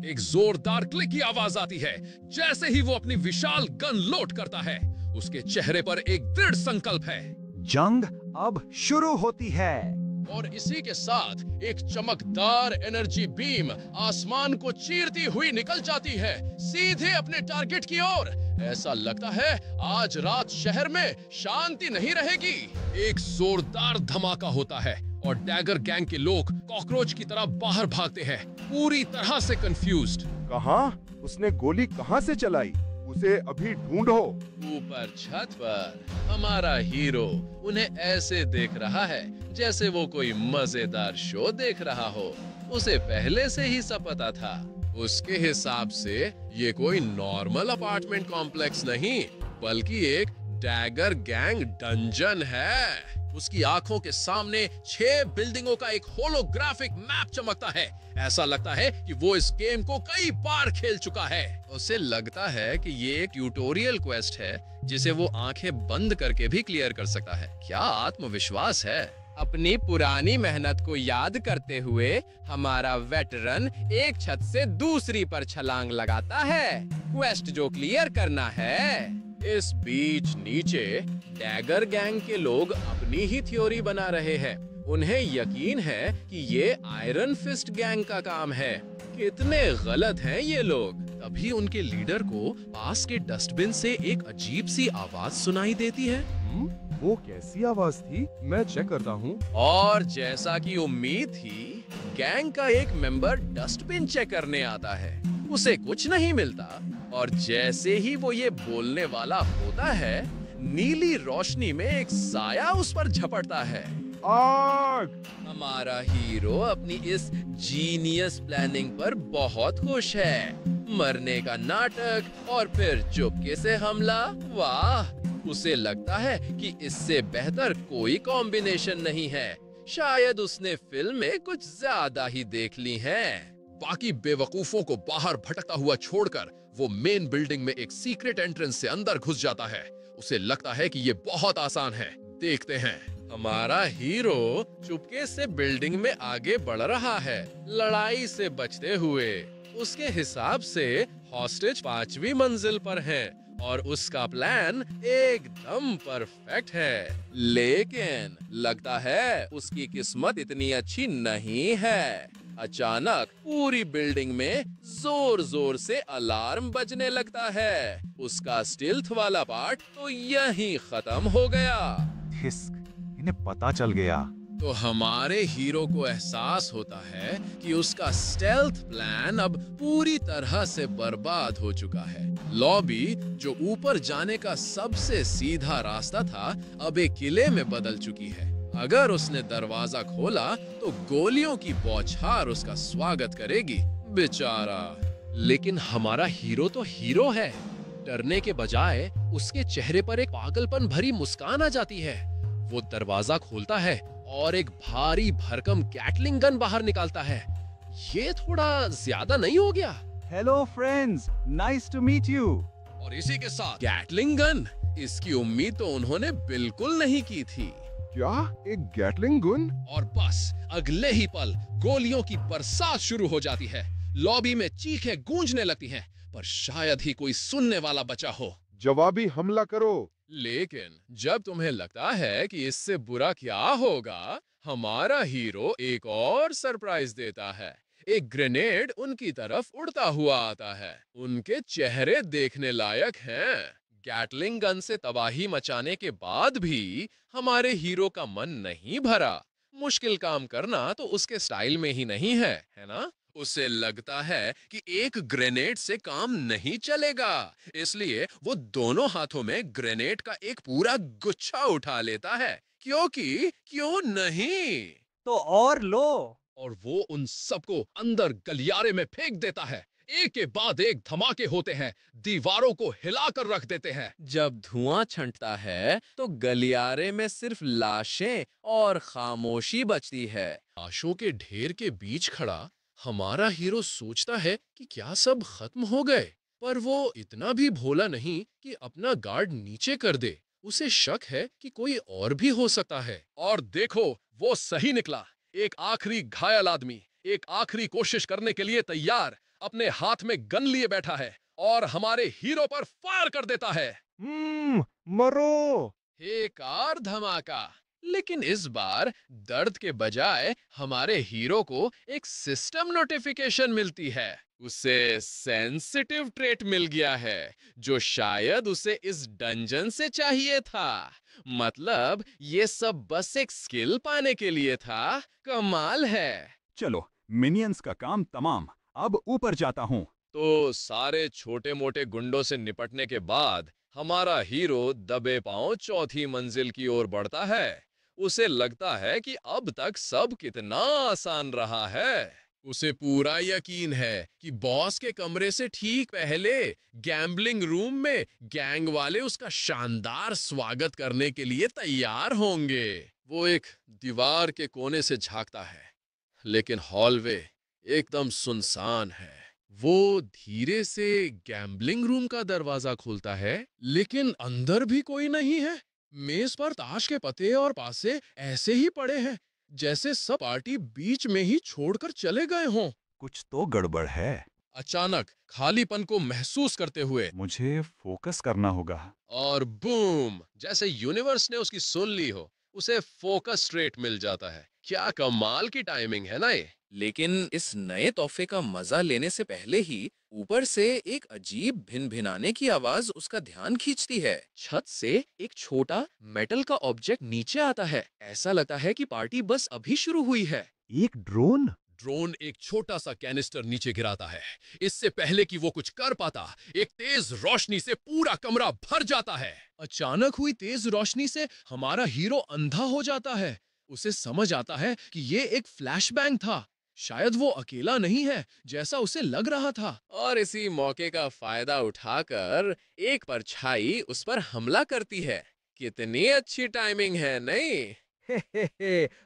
एक जोरदार क्लिक की आवाज आती है। जैसे ही वो अपनी विशाल गन लोड करता है, उसके चेहरे पर एक दृढ़ संकल्प है। जंग अब शुरू होती है। और इसी के साथ एक चमकदार एनर्जी बीम आसमान को चीरती हुई निकल जाती है, सीधे अपने टारगेट की ओर। ऐसा लगता है आज रात शहर में शांति नहीं रहेगी। एक जोरदार धमाका होता है और डैगर गैंग के लोग कॉकरोच की तरह बाहर भागते हैं, पूरी तरह से कंफ्यूज्ड। कहाँ? उसने गोली कहाँ से चलाई? उसे अभी ढूंढो। ऊपर छत पर हमारा हीरो उन्हें ऐसे देख रहा है जैसे वो कोई मजेदार शो देख रहा हो। उसे पहले से ही सब पता था। उसके हिसाब से ये कोई नॉर्मल अपार्टमेंट कॉम्प्लेक्स नहीं, बल्कि एक डैगर गैंग डंजन है। उसकी आंखों के सामने 6 बिल्डिंगों का एक होलोग्राफिक मैप चमकता है। ऐसा लगता है कि वो इस गेम को कई बार खेल चुका है। उसे लगता है कि ये एक ट्यूटोरियल क्वेस्ट है जिसे वो आंखें बंद करके भी क्लियर कर सकता है। क्या आत्मविश्वास है! अपनी पुरानी मेहनत को याद करते हुए हमारा वेटरन एक छत से दूसरी पर छलांग लगाता है, क्वेस्ट जो क्लियर करना है। इस बीच नीचे डैगर गैंग के लोग अपनी ही थ्योरी बना रहे हैं। उन्हें यकीन है कि ये आयरन फिस्ट गैंग का काम है। कितने गलत हैं ये लोग। तभी उनके लीडर को पास के डस्टबिन से एक अजीब सी आवाज सुनाई देती है। वो कैसी आवाज थी? मैं चेक करता हूँ। और जैसा कि उम्मीद थी, गैंग का एक मेंबर डस्टबिन चेक करने आता है। उसे कुछ नहीं मिलता और जैसे ही वो ये बोलने वाला होता है, नीली रोशनी में एक साया उस पर झपटता है। आग! हमारा हीरो अपनी इस जीनियस प्लानिंग पर बहुत खुश है। मरने का नाटक और फिर चुपके से हमला। वाह! उसे लगता है कि इससे बेहतर कोई कॉम्बिनेशन नहीं है। शायद उसने फिल्म में कुछ ज्यादा ही देख ली हैं। बाकी बेवकूफों को बाहर भटकता हुआ छोड़कर वो मेन बिल्डिंग में एक सीक्रेट एंट्रेंस से अंदर घुस जाता है। उसे लगता है कि ये बहुत आसान है। देखते हैं। हमारा हीरो चुपके से बिल्डिंग में आगे बढ़ रहा है, लड़ाई से बचते हुए। उसके हिसाब से हॉस्टेज 5वीं मंजिल पर है और उसका प्लान एकदम परफेक्ट है। लेकिन लगता है उसकी किस्मत इतनी अच्छी नहीं है। अचानक पूरी बिल्डिंग में जोर जोर से अलार्म बजने लगता है। उसका स्टिल्थ वाला पार्ट तो यहीं खत्म हो गया। हिस्क, इन्हें पता चल गया। तो हमारे हीरो को एहसास होता है कि उसका स्टेल्थ प्लान अब पूरी तरह से बर्बाद हो चुका है। लॉबी, जो ऊपर जाने का सबसे सीधा रास्ता था, अब एक किले में बदल चुकी है। अगर उसने दरवाजा खोला तो गोलियों की बौछार उसका स्वागत करेगी। बेचारा। लेकिन हमारा हीरो तो हीरो है। डरने के बजाय उसके चेहरे पर एक पागलपन भरी मुस्कान आ जाती है। वो दरवाजा खोलता है और एक भारी भरकम गैटलिंग गन बाहर निकालता है। ये थोड़ा ज्यादा नहीं हो गया? Hello friends, nice to meet you. और इसी के साथ गैटलिंग गन, इसकी उम्मीद तो उन्होंने बिल्कुल नहीं की थी। क्या? एक गैटलिंग गन? और बस अगले ही पल गोलियों की बरसात शुरू हो जाती है। लॉबी में चीखें गूंजने लगती हैं, पर शायद ही कोई सुनने वाला बचा हो। जवाबी हमला करो। लेकिन जब तुम्हें लगता है कि इससे बुरा क्या होगा, हमारा हीरो एक और सरप्राइज देता है। एक ग्रेनेड उनकी तरफ उड़ता हुआ आता है। उनके चेहरे देखने लायक हैं। गैटलिंग गन से तबाही मचाने के बाद भी हमारे हीरो का मन नहीं भरा। मुश्किल काम करना तो उसके स्टाइल में ही नहीं है, है ना? उसे लगता है कि एक ग्रेनेड से काम नहीं चलेगा, इसलिए वो दोनों हाथों में ग्रेनेड का एक पूरा गुच्छा उठा लेता है। क्योंकि क्यों नहीं? तो और लो। और वो उन सबको अंदर गलियारे में फेंक देता है। एक के बाद एक धमाके होते हैं, दीवारों को हिलाकर रख देते हैं। जब धुआं छंटता है तो गलियारे में सिर्फ लाशें और खामोशी बचती है। लाशों के ढेर के बीच खड़ा हमारा हीरो सोचता है कि क्या सब खत्म हो गए, पर वो इतना भी भोला नहीं कि अपना गार्ड नीचे कर दे। उसे शक है कि कोई और भी हो सकता है। और देखो, वो सही निकला। एक आखिरी घायल आदमी एक आखिरी कोशिश करने के लिए तैयार। अपने हाथ में गन लिए बैठा है और हमारे हीरो पर फायर कर देता है। मरो। एक और धमाका। लेकिन इस बार दर्द के बजाय हमारे हीरो को एक सिस्टम नोटिफिकेशन मिलती है। उसे सेंसिटिव ट्रेट मिल गया है जो शायद उसे इस डंजन से चाहिए था। मतलब ये सब बस एक स्किल पाने के लिए था। कमाल है। चलो, मिनियंस का काम तमाम। अब ऊपर जाता हूँ। तो सारे छोटे मोटे गुंडों से निपटने के बाद हमारा हीरो दबे पांव चौथी मंजिल की ओर बढ़ता है। उसे लगता है कि अब तक सब कितना आसान रहा है। उसे पूरा यकीन है कि बॉस के कमरे से ठीक पहले गैम्बलिंग रूम में गैंग वाले उसका शानदार स्वागत करने के लिए तैयार होंगे। वो एक दीवार के कोने से झांकता है, लेकिन हॉलवे एकदम सुनसान है। वो धीरे से गैम्बलिंग रूम का दरवाजा खोलता है, लेकिन अंदर भी कोई नहीं है। मेज पर ताश के पत्ते और पासे ऐसे ही पड़े हैं जैसे सब पार्टी बीच में ही छोड़कर चले गए हों। कुछ तो गड़बड़ है। अचानक खालीपन को महसूस करते हुए मुझे फोकस करना होगा। और बूम, जैसे यूनिवर्स ने उसकी सुन ली हो, उसे फोकस रेट मिल जाता है। क्या कमाल की टाइमिंग है ना ये। लेकिन इस नए तोहफे का मजा लेने से पहले ही ऊपर से एक अजीब भिनभिनाने की आवाज उसका ध्यान खींचती है। छत से एक छोटा मेटल का ऑब्जेक्ट नीचे आता है। ऐसा लगता है कि पार्टी बस अभी शुरू हुई है। एक ड्रोन। ड्रोन एक छोटा सा कैनिस्टर नीचे गिराता है। इससे पहले कि वो कुछ कर पाता, एक तेज रोशनी से पूरा कमरा भर जाता है। अचानक हुई तेज रोशनी से हमारा हीरो अंधा हो जाता है। उसे समझ आता है कि ये एक फ्लैशबैंग था। शायद वो अकेला नहीं है जैसा उसे लग रहा था। और इसी मौके का फायदा उठाकर एक परछाई उस पर हमला करती है। कितनी अच्छी टाइमिंग है, नहीं?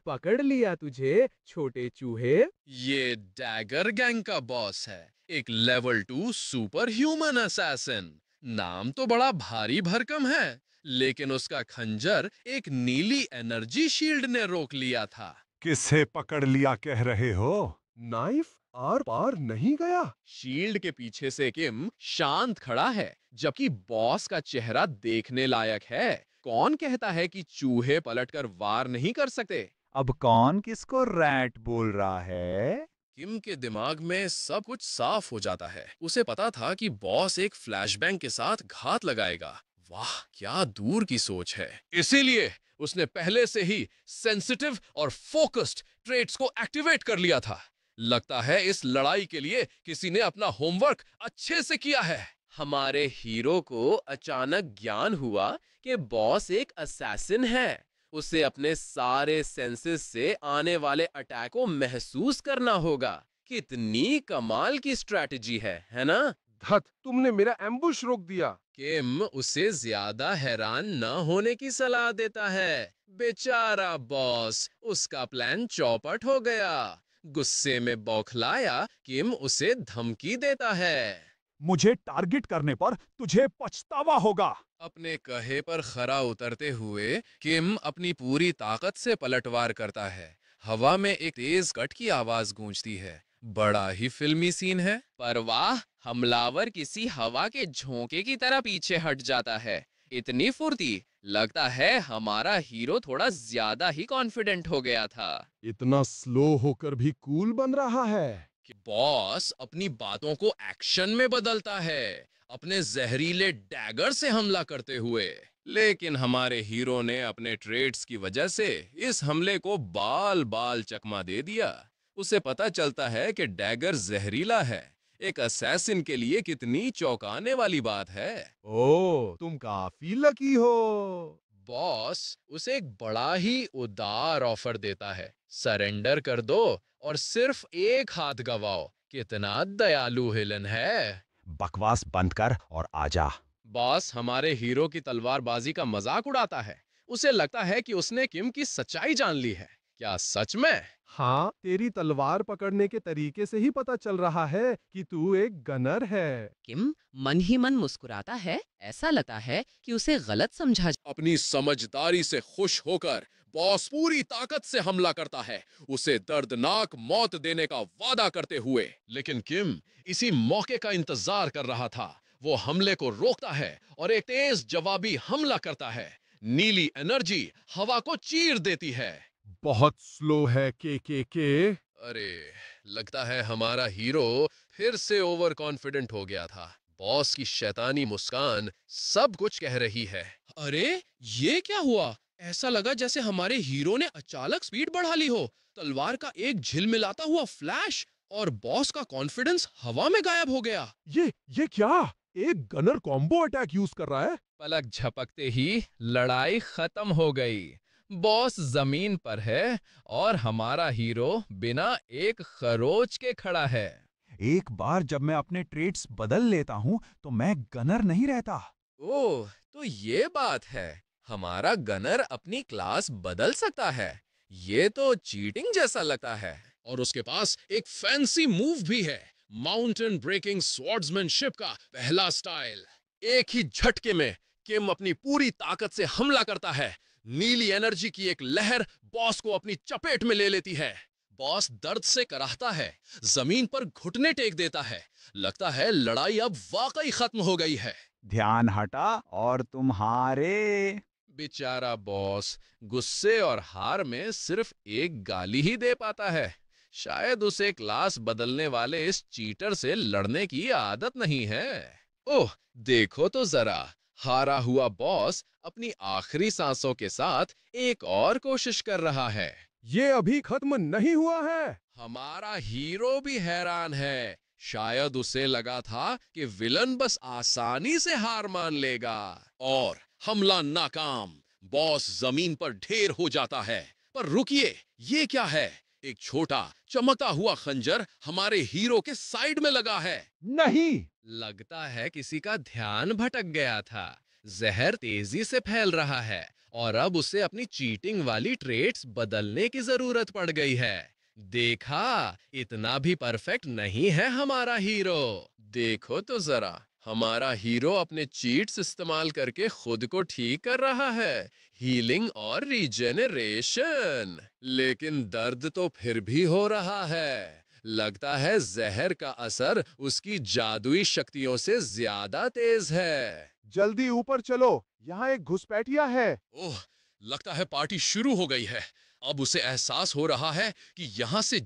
पकड़ लिया तुझे, छोटे चूहे। ये डैगर गैंग का बॉस है, एक लेवल 2 सुपर ह्यूमन असैसिन। नाम तो बड़ा भारी भरकम है, लेकिन उसका खंजर एक नीली एनर्जी शील्ड ने रोक लिया था। किसे पकड़ लिया कह रहे हो? नाइफ आर पार नहीं गया। शील्ड के पीछे से किम शांत खड़ा है, जबकि बॉस का चेहरा देखने लायक है। कौन कहता है कि चूहे पलटकर वार नहीं कर सकते? अब कौन किसको रैट बोल रहा है? किम के दिमाग में सब कुछ साफ हो जाता है। उसे पता था कि बॉस एक फ्लैशबैंग के साथ घात लगाएगा। वाह, क्या दूर की सोच है। इसीलिए उसने पहले से ही सेंसिटिव और फोकस्ड ट्रेट्स को एक्टिवेट कर लिया था। लगता है इस लड़ाई के लिए किसी ने अपना होमवर्क अच्छे से किया है। हमारे हीरो को अचानक ज्ञान हुआ कि बॉस एक असैसिन है। उसे अपने सारे सेंसेस से आने वाले अटैक को महसूस करना होगा। कितनी कमाल की स्ट्रैटेजी है ना? धत, तुमने मेरा एम्बुश रोक दिया। किम उसे ज्यादा हैरान न होने की सलाह देता है। बेचारा बॉस, उसका प्लान चौपट हो गया। गुस्से में बौखलाया किम उसे धमकी देता है। मुझे टारगेट करने पर तुझे पछतावा होगा। अपने कहे पर खरा उतरते हुए किम अपनी पूरी ताकत से पलटवार करता है। हवा में एक तेज कट की आवाज गूंजती है। बड़ा ही फिल्मी सीन है। पर वाह, हमलावर किसी हवा के झोंके की तरह पीछे हट जाता है। इतनी फुर्ती, लगता है हमारा हीरो थोड़ा ज्यादा ही कॉन्फिडेंट हो गया था। इतना स्लो होकर भी कूल बन रहा है। कि बॉस अपनी बातों को एक्शन में बदलता है, अपने जहरीले डैगर से हमला करते हुए। लेकिन हमारे हीरो ने अपने ट्रेड्स की वजह से इस हमले को बाल बाल चकमा दे दिया। उसे पता चलता है कि डैगर जहरीला है। एक असैसिन के लिए कितनी चौंकाने वाली बात है। ओ, तुम काफी लकी हो। बॉस उसे एक बड़ा ही उदार ऑफर देता है। सरेंडर कर दो और सिर्फ एक हाथ गवाओ। कितना दयालु हिलन है। बकवास बंद कर और आजा। बॉस हमारे हीरो की तलवारबाजी का मजाक उड़ाता है। उसे लगता है कि उसने किम की सच्चाई जान ली है। क्या सच में? हाँ, तेरी तलवार पकड़ने के तरीके से ही पता चल रहा है कि तू एक गनर है। किम मन ही मन मुस्कुराता है। ऐसा लगता है कि उसे गलत समझा। अपनी समझदारी से खुश होकर बॉस पूरी ताकत से हमला करता है, उसे दर्दनाक मौत देने का वादा करते हुए। लेकिन किम इसी मौके का इंतजार कर रहा था। वो हमले को रोकता है और एक तेज जवाबी हमला करता है। नीली एनर्जी हवा को चीर देती है। बहुत स्लो है के। अरे, लगता है हमारा हीरो फिर से ओवर कॉन्फिडेंट हो गया था। बॉस की शैतानी मुस्कान सब कुछ कह रही है। अरे, ये क्या हुआ? ऐसा लगा जैसे हमारे हीरो ने अचानक स्पीड बढ़ा ली हो। तलवार का एक झिलमिलाता हुआ फ्लैश और बॉस का कॉन्फिडेंस हवा में गायब हो गया। ये क्या? एक गनर कॉम्बो अटैक यूज कर रहा है। पलक झपकते ही लड़ाई खत्म हो गई। बॉस जमीन पर है और हमारा हीरो बिना एक खरोच के खड़ा है। एक बार जब मैं अपने ट्रेड्स बदल लेता हूं तो मैं गनर नहीं रहता। ओह, तो ये बात है। हमारा गनर अपनी क्लास बदल सकता है। ये तो चीटिंग जैसा लगता है। और उसके पास एक फैंसी मूव भी है, माउंटेन ब्रेकिंग स्वॉर्ड्समैनशिप का पहला स्टाइल। एक ही झटके में किम अपनी पूरी ताकत से हमला करता है। नीली एनर्जी की एक लहर बॉस को अपनी चपेट में ले लेती है। बॉस दर्द से कराहता है, जमीन पर घुटने टेक देता है। लगता है लड़ाई अब वाकई खत्म हो गई है। ध्यान हटा और तुम हारे। बेचारा बॉस गुस्से और हार में सिर्फ एक गाली ही दे पाता है। शायद उसे क्लास बदलने वाले इस चीटर से लड़ने की आदत नहीं है। ओह, देखो तो जरा, हारा हुआ बॉस अपनी आखिरी सांसों के साथ एक और कोशिश कर रहा है। ये अभी खत्म नहीं हुआ है। हमारा हीरो भी हैरान है। शायद उसे लगा था कि विलन बस आसानी से हार मान लेगा। और हमला नाकाम। बॉस जमीन पर ढेर हो जाता है। पर रुकिए, ये क्या है? एक छोटा चमकता हुआ खंजर हमारे हीरो के साइड में लगा है। नहीं। लगता है किसी का ध्यान भटक गया था। जहर तेजी से फैल रहा है और अब उसे अपनी चीटिंग वाली ट्रेट्स बदलने की जरूरत पड़ गई है। देखा, इतना भी परफेक्ट नहीं है हमारा हीरो। देखो तो जरा, हमारा हीरो अपने चीट्स इस्तेमाल करके खुद को ठीक कर रहा है, हीलिंग और रीजेनरेशन। लेकिन दर्द तो फिर भी हो रहा है। लगता है जहर का असर उसकी जादुई शक्तियों से ज्यादा तेज है। जल्दी ऊपर चलो, यहाँ एक घुसपैठिया है। ओह, लगता है पार्टी शुरू हो गई है। अब उसे एहसास हो रहा है कि यहाँ से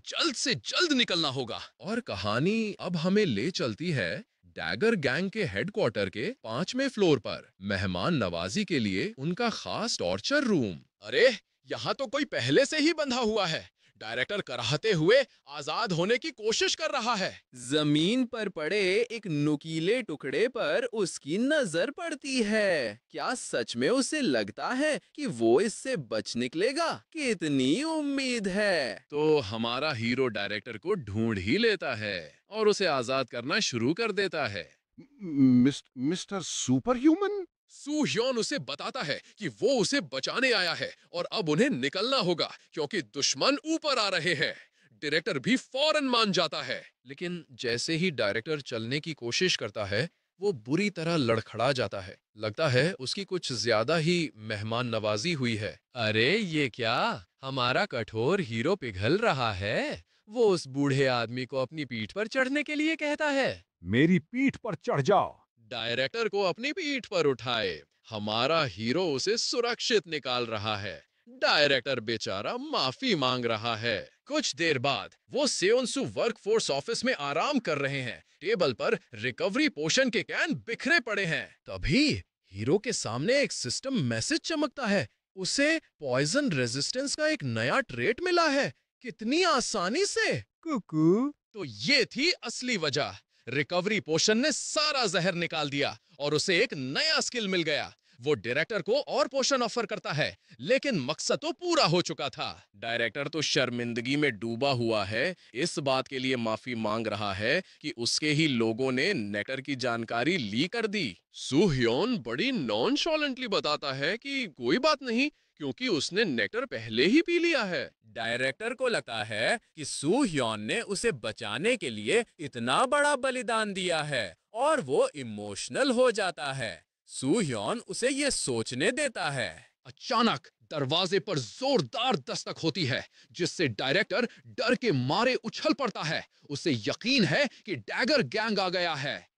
जल्द निकलना होगा। और कहानी अब हमें ले चलती है डैगर गैंग के हेडक्वार्टर के 5वें फ्लोर पर, मेहमान नवाजी के लिए उनका खास टॉर्चर रूम। अरे, यहाँ तो कोई पहले से ही बंधा हुआ है। डायरेक्टर कराहते हुए आजाद होने की कोशिश कर रहा है। जमीन पर पड़े एक नुकीले टुकड़े पर उसकी नजर पड़ती है। क्या सच में उसे लगता है कि वो इससे बच निकलेगा? कितनी उम्मीद है। तो हमारा हीरो डायरेक्टर को ढूंढ ही लेता है और उसे आजाद करना शुरू कर देता है। Mister super human. Soo Hyun उसे बताता है कि वो उसे बचाने आया है और अब उन्हें निकलना होगा क्योंकि दुश्मन ऊपर आ रहे हैं। डायरेक्टर भी फौरन मान जाता है। लेकिन जैसे ही डायरेक्टर चलने की कोशिश करता है, वो बुरी तरह लड़खड़ा जाता है। लगता है उसकी कुछ ज्यादा ही मेहमान नवाजी हुई है। अरे, ये क्या? हमारा कठोर हीरो पिघल रहा है। वो उस बूढ़े आदमी को अपनी पीठ पर चढ़ने के लिए कहता है। मेरी पीठ पर चढ़ जाओ। डायरेक्टर को अपनी पीठ पर उठाए। हमारा हीरो उसे सुरक्षित निकाल रहा है। डायरेक्टर बेचारा माफी मांग रहा है। कुछ देर बाद वो सेओन्सु वर्कफोर्स ऑफिस में आराम कर रहे हैं। टेबल पर रिकवरी पोशन के कैन बिखरे पड़े हैं। तभी हीरो के सामने एक सिस्टम मैसेज चमकता है। उसे पॉइजन रेजिस्टेंस का एक नया ट्रेट मिला है। कितनी आसानी से। कुकू। तो ये थी असली वजह। रिकवरी पोशन ने सारा जहर निकाल दिया और उसे एक नया स्किल मिल गया। वो डायरेक्टर को और पोशन ऑफर करता है, लेकिन मकसद तो पूरा हो चुका था। डायरेक्टर तो शर्मिंदगी में डूबा हुआ है। इस बात के लिए माफी मांग रहा है कि उसके ही लोगों ने नेक्टर की जानकारी लीक कर दी। सू ह्योन बड़ी नॉनशॉलेंटली बताता है कि कोई बात नहीं, क्योंकि उसने नेक्टर पहले ही पी लिया है। डायरेक्टर को लगता है कि सू ह्योन ने उसे बचाने के लिए इतना बड़ा बलिदान दिया है और वो इमोशनल हो जाता है। सू ह्योन उसे ये सोचने देता है। अचानक दरवाजे पर जोरदार दस्तक होती है, जिससे डायरेक्टर डर के मारे उछल पड़ता है। उसे यकीन है कि डैगर गैंग आ गया है।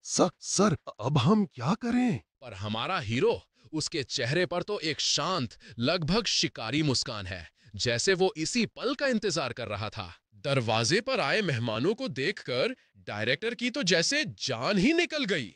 सर, अब हम क्या करें? पर हमारा हीरो, उसके चेहरे पर तो एक शांत, लगभग शिकारी मुस्कान है, जैसे वो इसी पल का इंतजार कर रहा था। दरवाजे पर आए मेहमानों को देखकर डायरेक्टर की तो जैसे जान ही निकल गई।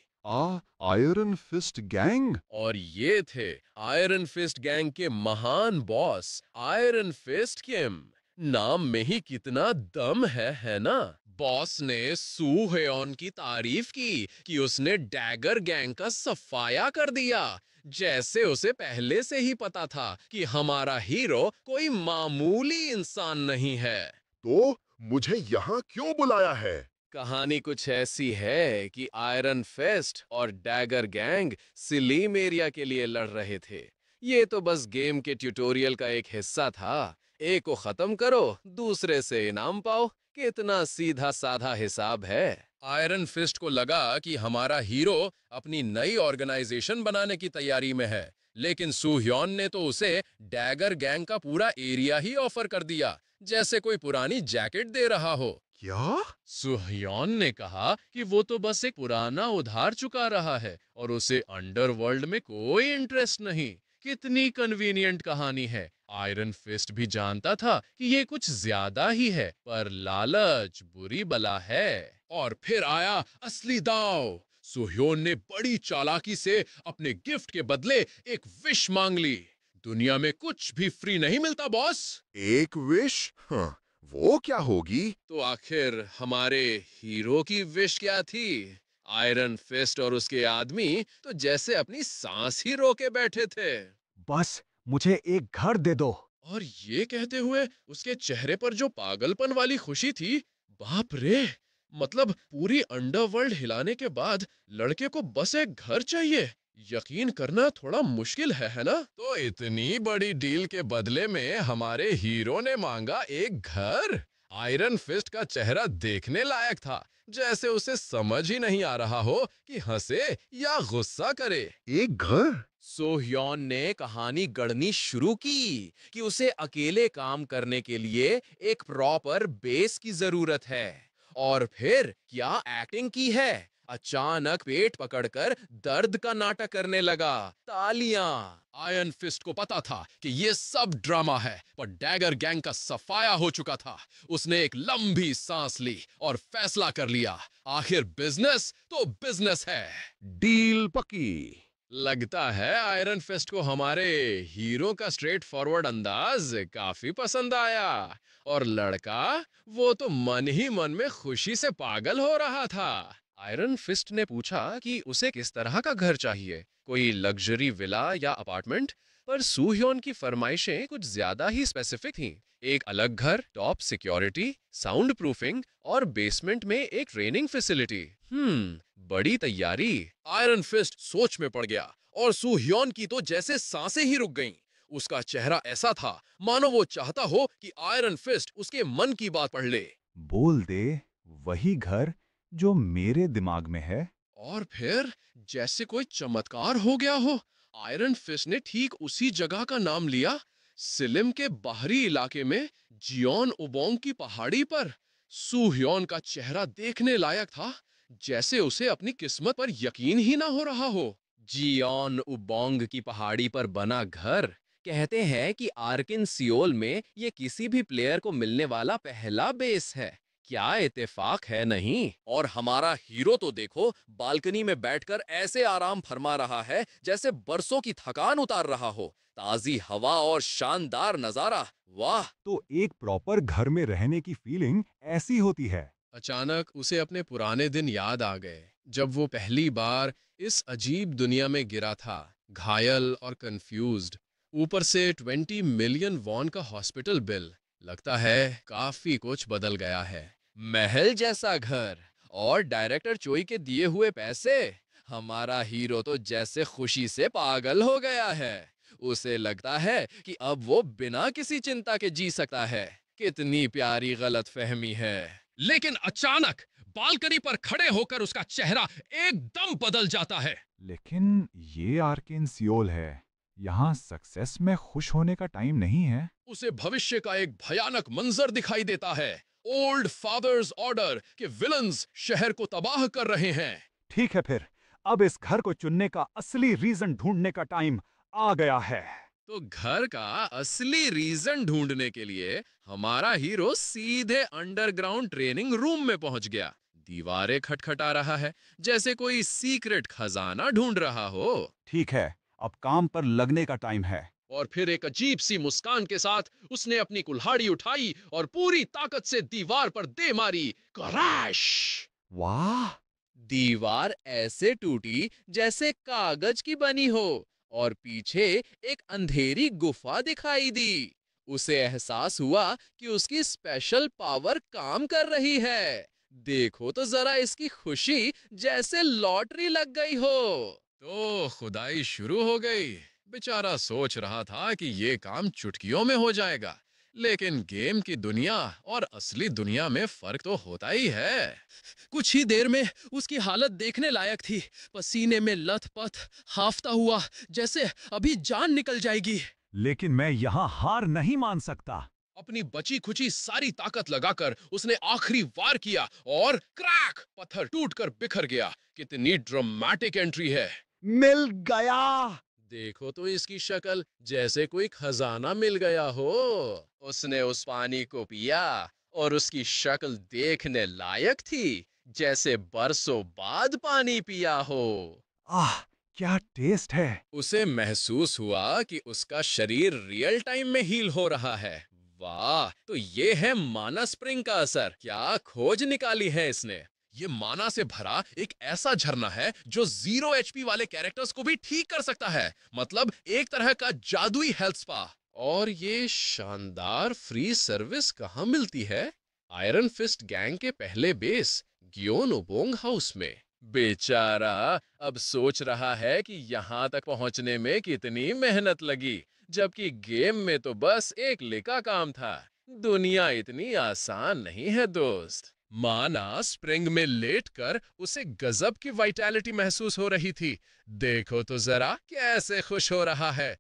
Iron fist gang. और ये थे आयरन फिस्ट गैंग के महान बॉस आयरन फिस्ट किम। नाम में ही कितना दम है ना? बॉस ने सू हेयोन की तारीफ की कि उसने डैगर गैंग का सफाया कर दिया, जैसे उसे पहले से ही पता था कि हमारा हीरो कोई मामूली इंसान नहीं है। तो मुझे यहाँ क्यों बुलाया है? कहानी कुछ ऐसी है कि आयरन फिस्ट और डैगर गैंग सिलीम एरिया के लिए लड़ रहे थे। ये तो बस गेम के ट्यूटोरियल का एक हिस्सा था। एक को खत्म करो, दूसरे से इनाम पाओ। कितना सीधा साधा हिसाब है। आयरन फिस्ट को लगा कि हमारा हीरो अपनी नई ऑर्गेनाइजेशन बनाने की तैयारी में है, लेकिन सू ह्योन ने तो उसे डैगर गैंग का पूरा एरिया ही ऑफर कर दिया, जैसे कोई पुरानी जैकेट दे रहा हो। क्या? सुहयोन ने कहा कि वो तो बस एक पुराना उधार चुका रहा है और उसे अंडरवर्ल्ड में कोई इंटरेस्ट नहीं। कितनी कन्वीनियंट कहानी है। आयरन फिस्ट भी जानता था कि ये कुछ ज्यादा ही है, पर लालच बुरी बला है। और फिर आया असली दांव। सुहयोन ने बड़ी चालाकी से अपने गिफ्ट के बदले एक विश मांग ली। दुनिया में कुछ भी फ्री नहीं मिलता बॉस। एक विश? हाँ, वो क्या होगी? तो आखिर हमारे हीरो की विश क्या थी? आयरन फिस्ट और उसके आदमी तो जैसे अपनी सांस ही रोके बैठे थे। बस मुझे एक घर दे दो। और ये कहते हुए उसके चेहरे पर जो पागलपन वाली खुशी थी, बाप रे! मतलब पूरी अंडरवर्ल्ड हिलाने के बाद लड़के को बस एक घर चाहिए। यकीन करना थोड़ा मुश्किल है ना? तो इतनी बड़ी डील के बदले में हमारे हीरो ने मांगा एक घर। आयरन फिस्ट का चेहरा देखने लायक था, जैसे उसे समझ ही नहीं आ रहा हो कि हंसे या गुस्सा करे। एक घर? सोह्योन ने कहानी गढ़नी शुरू की कि उसे अकेले काम करने के लिए एक प्रॉपर बेस की जरूरत है। और फिर क्या एक्टिंग की है। अचानक पेट पकड़कर दर्द का नाटक करने लगा। तालियां। आयरन फिस्ट को पता था कि ये सब ड्रामा है, पर डैगर गैंग का सफाया हो चुका था। उसने एक लंबी सांस ली और फैसला कर लिया, आखिर बिजनेस तो बिजनेस है। डील पक्की। लगता है आयरन फिस्ट को हमारे हीरो का स्ट्रेट फॉरवर्ड अंदाज काफी पसंद आया। और लड़का, वो तो मन ही मन में खुशी से पागल हो रहा था। आयरन फिस्ट ने पूछा कि उसे किस तरह का घर चाहिए, कोई लग्जरी विला या अपार्टमेंट। पर सूह्योन की फरमाइशें कुछ ज्यादा ही स्पेसिफिक थीं। एक अलग घर, टॉप सिक्योरिटी, साउंड प्रूफिंग और बेसमेंट में एक ट्रेनिंग फैसिलिटी। बड़ी तैयारी। आयरन फिस्ट सोच में पड़ गया और सूह्योन की तो जैसे सांसें ही रुक गईं। उसका चेहरा ऐसा था मानो वो चाहता हो कि आयरन फिस्ट उसके मन की बात पढ़ ले। बोल दे वही घर जो मेरे दिमाग में है। और फिर जैसे कोई चमत्कार हो गया हो, आयरन फिस्ट ने ठीक उसी जगह का नाम लिया। सिलिम के बाहरी इलाके में जियोन उबोंग की पहाड़ी पर। सूह्योन का चेहरा देखने लायक था, जैसे उसे अपनी किस्मत पर यकीन ही ना हो रहा हो। जियोन उबोंग की पहाड़ी पर बना घर। कहते हैं कि आर्किन सियोल में ये किसी भी प्लेयर को मिलने वाला पहला बेस है। क्या इत्तेफाक है नहीं? और हमारा हीरो तो देखो, बालकनी में बैठकर ऐसे आराम फरमा रहा है जैसे बरसों की थकान उतार रहा हो। ताजी हवा और शानदार नजारा, वाह! तो एक प्रॉपर घर में रहने की फीलिंग ऐसी होती है। अचानक उसे अपने पुराने दिन याद आ गए, जब वो पहली बार इस अजीब दुनिया में गिरा था, घायल और कंफ्यूज्ड। ऊपर से 20 मिलियन वॉन का हॉस्पिटल बिल। लगता है काफी कुछ बदल गया है। महल जैसा घर और डायरेक्टर चोई के दिए हुए पैसे। हमारा हीरो तो जैसे खुशी से पागल हो गया है। उसे लगता है कि अब वो बिना किसी चिंता के जी सकता है। कितनी प्यारी गलतफहमी है। लेकिन अचानक बालकनी पर खड़े होकर उसका चेहरा एकदम बदल जाता है। लेकिन ये आर्केन सियोल है, यहाँ सक्सेस में खुश होने का टाइम नहीं है। उसे भविष्य का एक भयानक मंजर दिखाई देता है। ओल्ड फादर्स ऑर्डर के विलन्स शहर को तबाह कर रहे हैं। ठीक है फिर, अब इस घर को चुनने का असली रीजन ढूंढने का टाइम आ गया है। तो घर का असली रीजन ढूंढने के लिए हमारा हीरो सीधे अंडरग्राउंड ट्रेनिंग रूम में पहुंच गया। दीवारें खटखटा रहा है जैसे कोई सीक्रेट खजाना ढूंढ रहा हो। ठीक है, अब काम पर लगने का टाइम है। और फिर एक अजीब सी मुस्कान के साथ उसने अपनी कुल्हाड़ी उठाई और पूरी ताकत से दीवार पर दे मारी। क्रैश! वाह! दीवार ऐसे टूटी जैसे कागज की बनी हो और पीछे एक अंधेरी गुफा दिखाई दी। उसे एहसास हुआ कि उसकी स्पेशल पावर काम कर रही है। देखो तो जरा इसकी खुशी, जैसे लॉटरी लग गई हो। तो खुदाई शुरू हो गई। बेचारा सोच रहा था कि ये काम चुटकियों में हो जाएगा, लेकिन गेम की दुनिया और असली दुनिया में फर्क तो होता ही है। कुछ ही देर में उसकी हालत देखने लायक थी। पसीने में लथपथ, हांफता हुआ, जैसे अभी जान निकल जाएगी। लेकिन मैं यहाँ हार नहीं मान सकता। अपनी बची खुची सारी ताकत लगाकर उसने आखिरी वार किया और क्रैक! पत्थर टूटकर बिखर गया। कितनी ड्रामेटिक एंट्री है। मिल गया। देखो तो इसकी शक्ल, जैसे कोई खजाना मिल गया हो। उसने उस पानी को पिया और उसकी शक्ल देखने लायक थी, जैसे बरसों बाद पानी पिया हो। आह, क्या टेस्ट है। उसे महसूस हुआ कि उसका शरीर रियल टाइम में हील हो रहा है। वाह, तो ये है माना स्प्रिंग का असर। क्या खोज निकाली है इसने। ये माना से भरा एक ऐसा झरना है जो 0 HP वाले कैरेक्टर्स को भी ठीक कर सकता है। मतलब एक तरह का जादुई हेल्थ स्पा। और ये शानदार फ्री सर्विस कहाँ मिलती है? आयरन फिस्ट गैंग के पहले बेस ग्योन ओबोंग हाउस में। बेचारा अब सोच रहा है कि यहाँ तक पहुंचने में कितनी मेहनत लगी, जबकि गेम में तो बस एक लिखा काम था। दुनिया इतनी आसान नहीं है दोस्त। माना स्प्रिंग में लेटकर उसे गजब की वाइटैलिटी महसूस हो रही थी। देखो तो जरा कैसे खुश हो रहा है।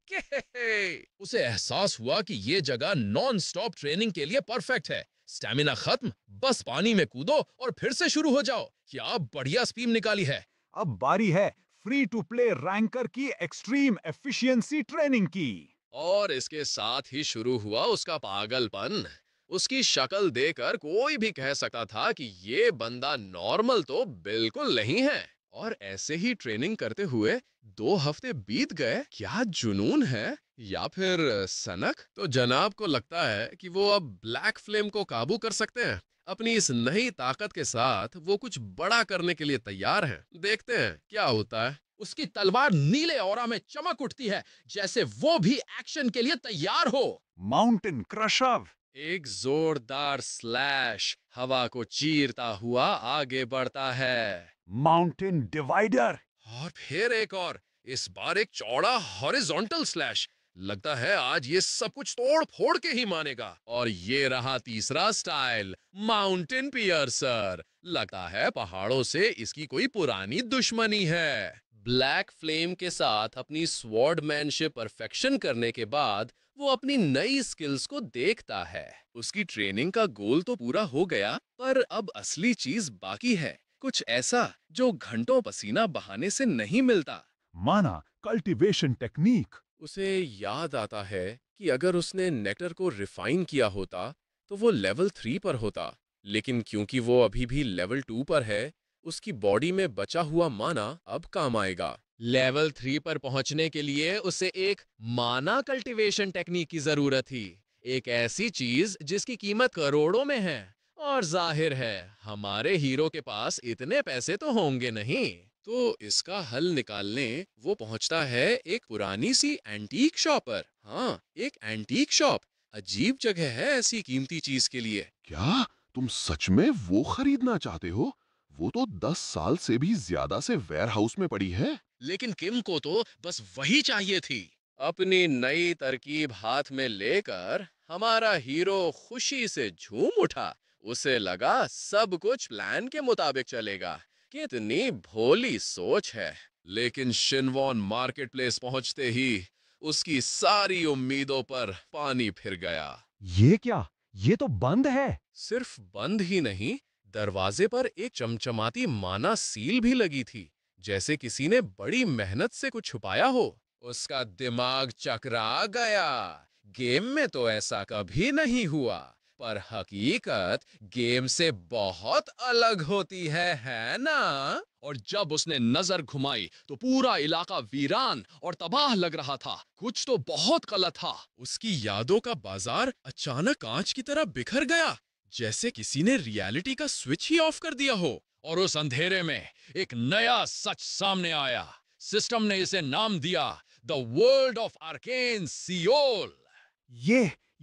उसे एहसास हुआ कि ये जगह नॉन स्टॉप ट्रेनिंग के लिए परफेक्ट है। स्टैमिना खत्म, बस पानी में कूदो और फिर से शुरू हो जाओ। क्या बढ़िया स्पीम निकाली है। अब बारी है फ्री टू प्ले रैंकर की एक्सट्रीम एफिशिएंसी ट्रेनिंग की। और इसके साथ ही शुरू हुआ उसका पागलपन। उसकी शक्ल देखकर कोई भी कह सकता था कि ये बंदा नॉर्मल तो बिल्कुल नहीं है। और ऐसे ही ट्रेनिंग करते हुए 2 हफ्ते बीत गए। क्या जुनून है या फिर सनक? तो जनाब को लगता है कि वो अब ब्लैक फ्लेम को काबू कर सकते हैं। अपनी इस नई ताकत के साथ वो कुछ बड़ा करने के लिए तैयार हैं। देखते हैं क्या होता है। उसकी तलवार नीले ऑरा में चमक उठती है, जैसे वो भी एक्शन के लिए तैयार हो। Mountain crusher. एक जोरदार स्लैश हवा को चीरता हुआ आगे बढ़ता है। Mountain divider. और फिर एक और, इस बार एक चौड़ा हॉरिजॉन्टल स्लैश। लगता है आज ये सब कुछ तोड़ फोड़ के ही मानेगा। और ये रहा तीसरा स्टाइल, माउंटेन पियर्सर। लगता है पहाड़ों से इसकी कोई पुरानी दुश्मनी है। ब्लैक फ्लेम के साथ अपनी स्वॉर्डमैनशिप परफेक्शन करने के बाद वो अपनी नई स्किल्स को देखता है। उसकी ट्रेनिंग का गोल तो पूरा हो गया, पर अब असली चीज बाकी है। कुछ ऐसा जो घंटों पसीना बहाने से नहीं मिलता। माना कल्टीवेशन टेक्निक। उसे याद आता है कि अगर उसने नेक्टर को रिफाइन किया होता तो वो लेवल 3 पर होता, लेकिन क्योंकि वो अभी भी लेवल 2 पर है, उसकी बॉडी में बचा हुआ माना अब काम आएगा। लेवल 3 पर पहुंचने के लिए उसे एक माना कल्टीवेशन टेक्निक की जरूरत थी। एक ऐसी चीज जिसकी कीमत करोड़ों में है। और जाहिर है हमारे हीरो के पास इतने पैसे तो होंगे नहीं। तो इसका हल निकालने वो पहुंचता है एक पुरानी सी एंटीक शॉप पर। हाँ, एक एंटीक शॉप। अजीब जगह है ऐसी कीमती चीज के लिए। क्या तुम सच में वो खरीदना चाहते हो? वो तो 10 साल से भी ज्यादा से वेयर हाउस में पड़ी है। लेकिन किम को तो बस वही चाहिए थी। अपनी नई तरकीब हाथ में लेकर हमारा हीरो खुशी से झूम उठा। उसे लगा सब कुछ प्लान के मुताबिक चलेगा। कितनी भोली सोच है। लेकिन शिनवॉन मार्केट प्लेस पहुंचते ही उसकी सारी उम्मीदों पर पानी फिर गया। ये क्या? ये तो बंद है। सिर्फ बंद ही नहीं, दरवाजे पर एक चमचमाती माना सील भी लगी थी, जैसे किसी ने बड़ी मेहनत से कुछ छुपाया हो। उसका दिमाग चकरा गया। गेम में तो ऐसा कभी नहीं हुआ, पर हकीकत गेम से बहुत अलग होती है ना? और जब उसने नजर घुमाई तो पूरा इलाका वीरान और तबाह लग रहा था। कुछ तो बहुत गलत था। उसकी यादों का बाजार अचानक कांच की तरह बिखर गया, जैसे किसी ने रियलिटी का स्विच ही ऑफ कर दिया हो। और उस अंधेरे में एक नया सच सामने आया। सिस्टम ने इसे नाम दिया the world of arcane Seoul.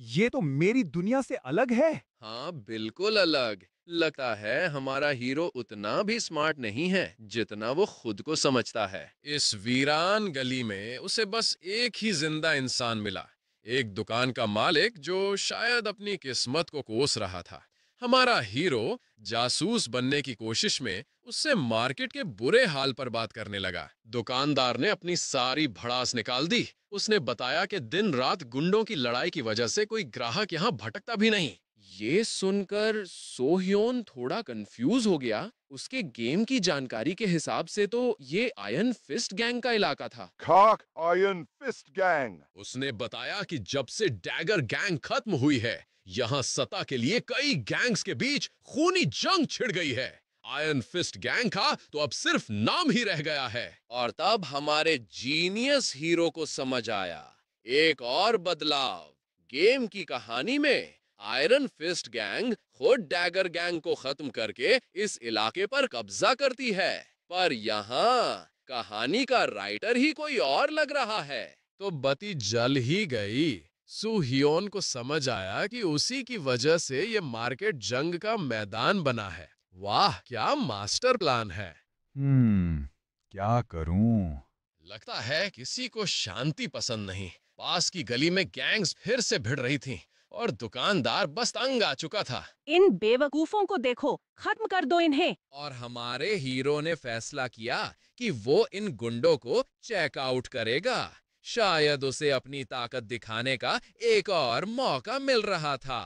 ये तो मेरी दुनिया से अलग है। हाँ, बिल्कुल अलग। लगता है हमारा हीरो उतना भी स्मार्ट नहीं है जितना वो खुद को समझता है। इस वीरान गली में उसे बस एक ही जिंदा इंसान मिला, एक दुकान का मालिक जो शायद अपनी किस्मत को कोस रहा था। हमारा हीरो जासूस बनने की कोशिश में उससे मार्केट के बुरे हाल पर बात करने लगा। दुकानदार ने अपनी सारी भड़ास निकाल दी। उसने बताया कि दिन रात गुंडों की लड़ाई की वजह से कोई ग्राहक यहाँ भटकता भी नहीं। ये सुनकर सोह्योन थोड़ा कंफ्यूज हो गया। उसके गेम की जानकारी के हिसाब से तो ये आयरन फिस्ट गैंग का इलाका था। खाक आयरन फिस्ट गैंग। उसने बताया कि जब से डैगर गैंग खत्म हुई है, यहाँ सत्ता के लिए कई गैंग्स के बीच खूनी जंग छिड़ गई है। आयरन फिस्ट गैंग का तो अब सिर्फ नाम ही रह गया है। और तब हमारे जीनियस हीरो को समझ आया एक और बदलाव। गेम की कहानी में आयरन फिस्ट गैंग खुद डैगर गैंग को खत्म करके इस इलाके पर कब्जा करती है, पर यहाँ कहानी का राइटर ही कोई और लग रहा है। तो बत्ती जल ही गई। सू हियोन को समझ आया कि उसी की वजह से ये मार्केट जंग का मैदान बना है। वाह, क्या मास्टर प्लान है। क्या करूं? लगता है किसी को शांति पसंद नहीं। पास की गली में गैंग्स फिर से भिड़ रही थीं और दुकानदार बस तंग आ चुका था। इन बेवकूफों को देखो, खत्म कर दो इन्हें। और हमारे हीरो ने फैसला किया कि वो इन गुंडों को चेकआउट करेगा। शायद उसे अपनी ताकत दिखाने का एक और मौका मिल रहा था।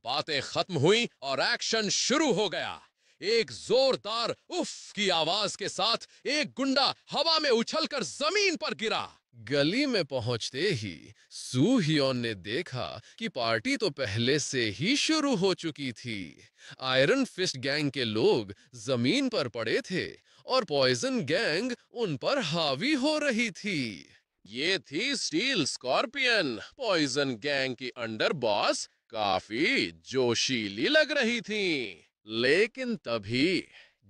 बातें खत्म हुई और एक्शन शुरू हो गया। एक जोरदार उफ की आवाज के साथ एक गुंडा हवा में उछलकर जमीन पर गिरा। गली में पहुंचते ही सू हियोन ने देखा कि पार्टी तो पहले से ही शुरू हो चुकी थी। आयरन फिस्ट गैंग के लोग जमीन पर पड़े थे और पॉइजन गैंग उन पर हावी हो रही थी। ये थी स्टील स्कॉर्पियन, पॉइजन गैंग की अंडर बॉस। काफी जोशीली लग रही थी। लेकिन तभी,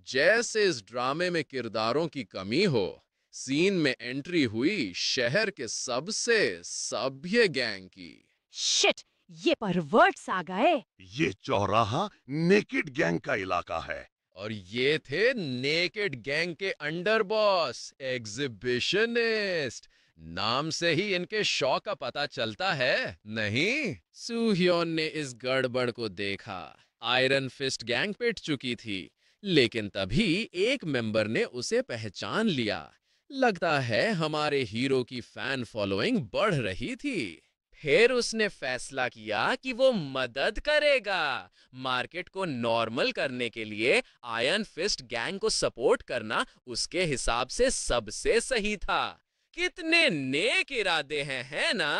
जैसे इस ड्रामे में किरदारों की कमी हो, सीन में एंट्री हुई शहर के सबसे सभ्य गैंग की। शिट, ये परवर्ट्स आ गए। ये चौराहा नेकेड गैंग का इलाका है। और ये थे नेकेड गैंग के अंडर बॉस, एग्जिबिशनिस्ट। नाम से ही इनके शौक का पता चलता है, नहीं? सू हियोन ने इस गड़बड़ को देखा। आयरन फिस्ट गैंग पिट चुकी थी, लेकिन तभी एक मेंबर ने उसे पहचान लिया। लगता है हमारे हीरो की फैन फॉलोइंग बढ़ रही थी। फिर उसने फैसला किया कि वो मदद करेगा। मार्केट को नॉर्मल करने के लिए आयरन फिस्ट गैंग को सपोर्ट करना उसके हिसाब से सबसे सही था। कितने नेक इरादे हैं, है ना?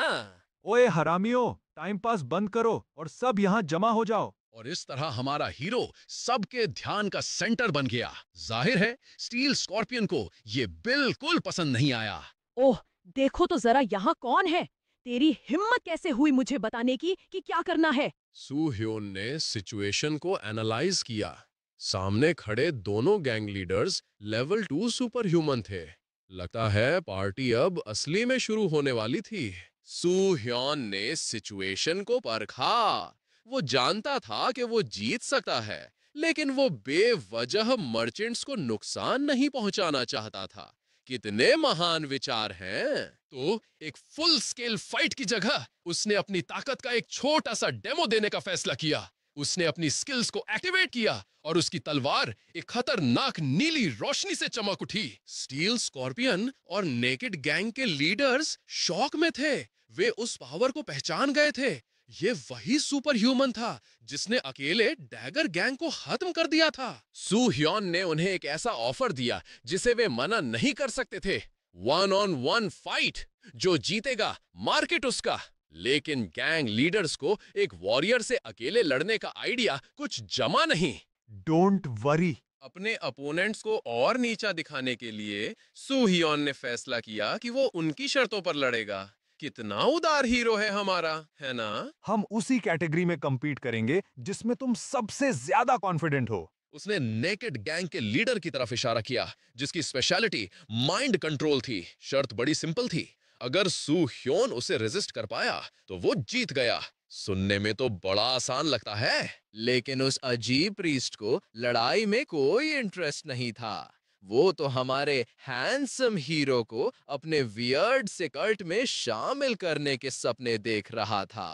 ओए हरामियों, टाइम पास बंद करो और सब यहाँ जमा हो जाओ। और इस तरह हमारा हीरो सबके ध्यान का सेंटर बन गया। जाहिर है स्टील स्कॉर्पियन को ये बिल्कुल पसंद नहीं आया। ओह, देखो तो जरा यहाँ कौन है। तेरी हिम्मत कैसे हुई मुझे बताने की कि क्या करना है? सू ह्योन ने सिचुएशन को एनालाइज किया। सामने खड़े दोनों gang leaders level 2 super human थे। लगता है पार्टी अब असली में शुरू होने वाली थी। सू ह्योन ने सिचुएशन को परखा। वो जानता था कि वो जीत सकता है, लेकिन वो बेवजह मर्चेंट्स को नुकसान नहीं पहुंचाना चाहता था। कितने महान विचार हैं। तो एक फुल स्केल फाइट की जगह उसने अपनी ताकत का एक छोटा सा डेमो देने का फैसला किया। उसने अपनी स्किल्स को एक्टिवेट किया और उसकी तलवार एक खतरनाक नीली रोशनी से चमक उठी। स्टील स्कॉर्पियन और नेकेड गैंग के लीडर्स शॉक में थे। वे उस पावर को पहचान गए थे। ये वही सुपर ह्यूमन था जिसने अकेले डैगर गैंग को खत्म कर दिया था। सू ह्योन ने उन्हें एक ऐसा ऑफर दिया जिसे वे मना नहीं कर सकते थे। 1-on-1 फाइट, जो जीतेगा मार्केट उसका। लेकिन गैंग लीडर्स को एक वॉरियर से अकेले लड़ने का आइडिया कुछ जमा नहीं। Don't worry. अपने अपोनेंट्स को और नीचा दिखाने के लिए सू ह्योन ने फैसला किया कि वो उनकी शर्तों पर लड़ेगा। कितना उदार हीरो है हमारा, है ना? हम उसी कैटेगरी में compete करेंगे जिसमें तुम सबसे ज्यादा कॉन्फिडेंट हो। उसने नेकेड गैंग के लीडर की तरफ इशारा किया जिसकी स्पेशलिटी माइंड कंट्रोल थी। शर्त बड़ी सिंपल थी, अगर सू ह्योन उसे रेजिस्ट कर पाया तो वो जीत गया। सुनने में तो बड़ा आसान लगता है, लेकिन उस अजीब प्रीस्ट को लड़ाई में कोई इंटरेस्ट नहीं था। वो तो हमारे हैंडसम हीरो को अपने वियर्ड से कल्ट में शामिल करने के सपने देख रहा था।